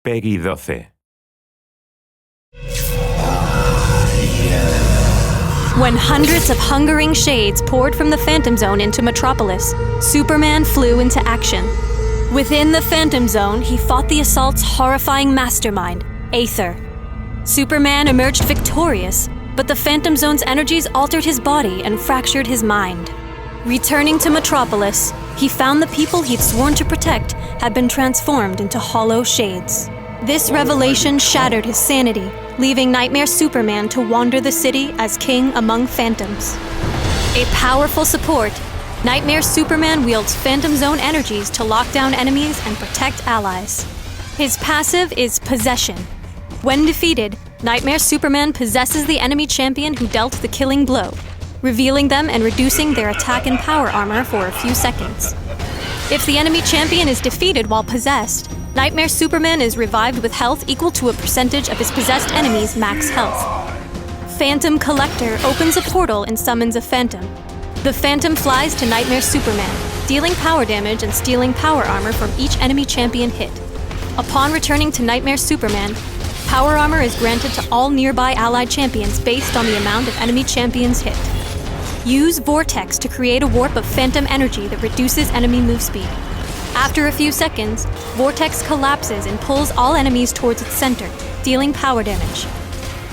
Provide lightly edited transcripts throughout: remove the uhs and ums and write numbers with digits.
Peggy 12. When hundreds of hungering shades poured from the Phantom Zone into Metrópolis, Superman flew into action. Within the Phantom Zone, he fought the assault's horrifying mastermind, Aethyr. Superman emerged victorious, but the Phantom Zone's energies altered his body and fractured his mind. Returning to Metrópolis, he found the people he'd sworn to protect had been transformed into hollow shades. This revelation shattered his sanity, leaving Nightmare Superman to wander the city as king among phantoms. A powerful support, Nightmare Superman wields Phantom Zone energies to lock down enemies and protect allies. His passive is Possession. When defeated, Nightmare Superman possesses the enemy champion who dealt the killing blow, revealing them and reducing their attack and power armor for a few seconds. If the enemy champion is defeated while possessed, Nightmare Superman is revived with health equal to a percentage of his possessed enemy's max health. Phantom Collector opens a portal and summons a phantom. The phantom flies to Nightmare Superman, dealing power damage and stealing power armor from each enemy champion hit. Upon returning to Nightmare Superman, power armor is granted to all nearby allied champions based on the amount of enemy champions hit. Use Vortex to create a warp of phantom energy that reduces enemy move speed. After a few seconds, Vortex collapses and pulls all enemies towards its center, dealing power damage.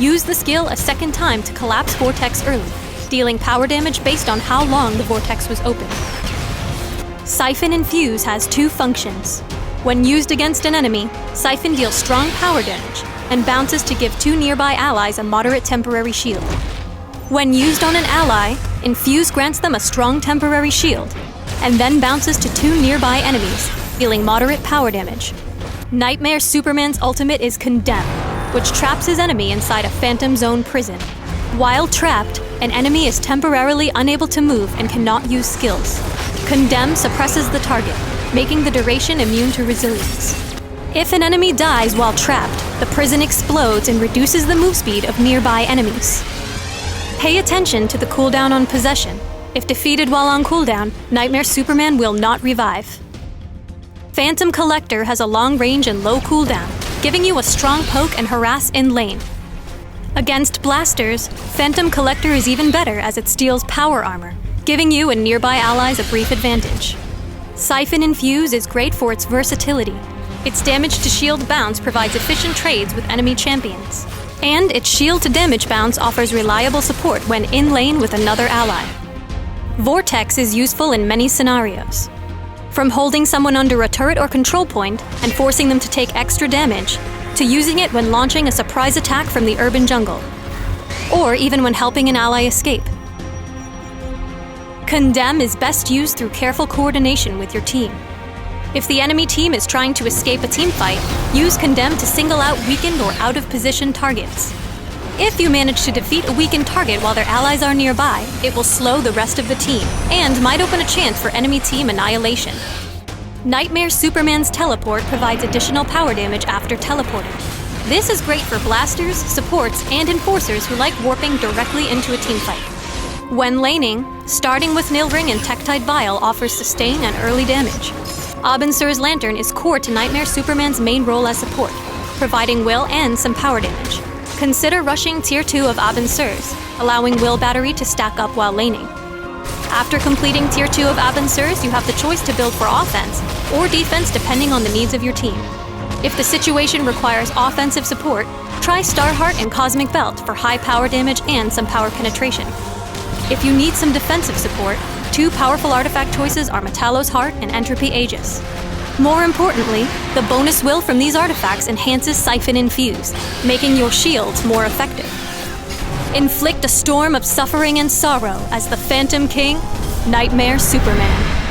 Use the skill a second time to collapse Vortex early, dealing power damage based on how long the Vortex was open. Siphon Infuse has two functions. When used against an enemy, Siphon deals strong power damage and bounces to give two nearby allies a moderate temporary shield. When used on an ally, Infuse grants them a strong temporary shield, and then bounces to two nearby enemies, dealing moderate power damage. Nightmare Superman's ultimate is Condemn, which traps his enemy inside a Phantom Zone prison. While trapped, an enemy is temporarily unable to move and cannot use skills. Condemn suppresses the target, making the duration immune to resilience. If an enemy dies while trapped, the prison explodes and reduces the move speed of nearby enemies. Pay attention to the cooldown on Possession. If defeated while on cooldown, Nightmare Superman will not revive. Phantom Collector has a long range and low cooldown, giving you a strong poke and harass in lane. Against blasters, Phantom Collector is even better as it steals power armor, giving you and nearby allies a brief advantage. Siphon Infuse is great for its versatility. Its damage to shield bounce provides efficient trades with enemy champions. And its shield to damage bounce offers reliable support when in lane with another ally. Vortex is useful in many scenarios. From holding someone under a turret or control point and forcing them to take extra damage, to using it when launching a surprise attack from the urban jungle, or even when helping an ally escape. Condemn is best used through careful coordination with your team. If the enemy team is trying to escape a teamfight, use Condemn to single out weakened or out-of-position targets. If you manage to defeat a weakened target while their allies are nearby, it will slow the rest of the team, and might open a chance for enemy team annihilation. Nightmare Superman's teleport provides additional power damage after teleporting. This is great for blasters, supports, and enforcers who like warping directly into a teamfight. When laning, starting with Nilring and Tektite Vial offers sustain and early damage. Abinsur's Lantern is core to Nightmare Superman's main role as support, providing will and some power damage. Consider rushing Tier 2 of Abinsur's, allowing Will Battery to stack up while laning. After completing Tier 2 of Abinsur's, you have the choice to build for offense or defense depending on the needs of your team. If the situation requires offensive support, try Starheart and Cosmic Belt for high power damage and some power penetration. If you need some defensive support, two powerful artifact choices are Metallo's Heart and Entropy Aegis. More importantly, the bonus will from these artifacts enhances Siphon Infuse, making your shields more effective. Inflict a storm of suffering and sorrow as the Phantom King, Nightmare Superman.